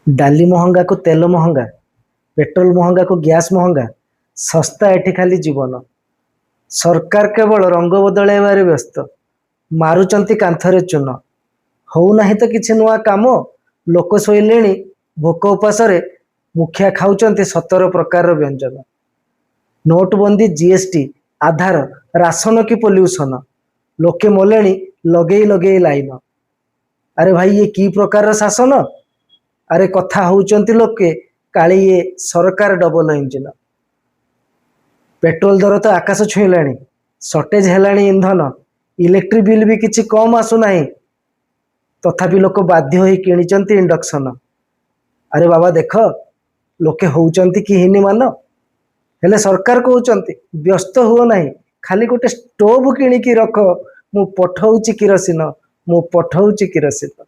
डाली महंगा को तेल महंगा, पेट्रोल महंगा को गैस महंगा, सस्ता एठी खाली जीवन। सरकार केवल रंग बदलैबारे व्यस्त, मारुचंती कांथरे चून। होउनाही तो किछि नुआ काम, लोक शोइलेणी भोक उपासरे, मुखिया खाउचंती 17 प्रकार व्यंजन। नोटबंदी, जीएसटी, आधार, राशन की पोल्यूशन, लोके मोलेणी लगेई लगेई लाइन। अरे भाई ये की प्रकार शासन? अरे कथा होउचंती लोके काली ये सरकार डबल इंजिन। पेट्रोल दर तो आकाश छुईलाणी, सर्टेज हेलाणी इंधन, इलेक्ट्रिक बिल भी किछि कम आसु नाही, तथापि लोक बाध्य होई किनिचंती इंडक्शन। अरे बाबा देख, लोके होउचंती कि हिनी मान, हेले सरकार कहउचंती व्यस्त हुओ नाही, खाली गोटे स्टोव किणिकी रख, मु पठौची किरोसिन, मु पठौची किरोसिन।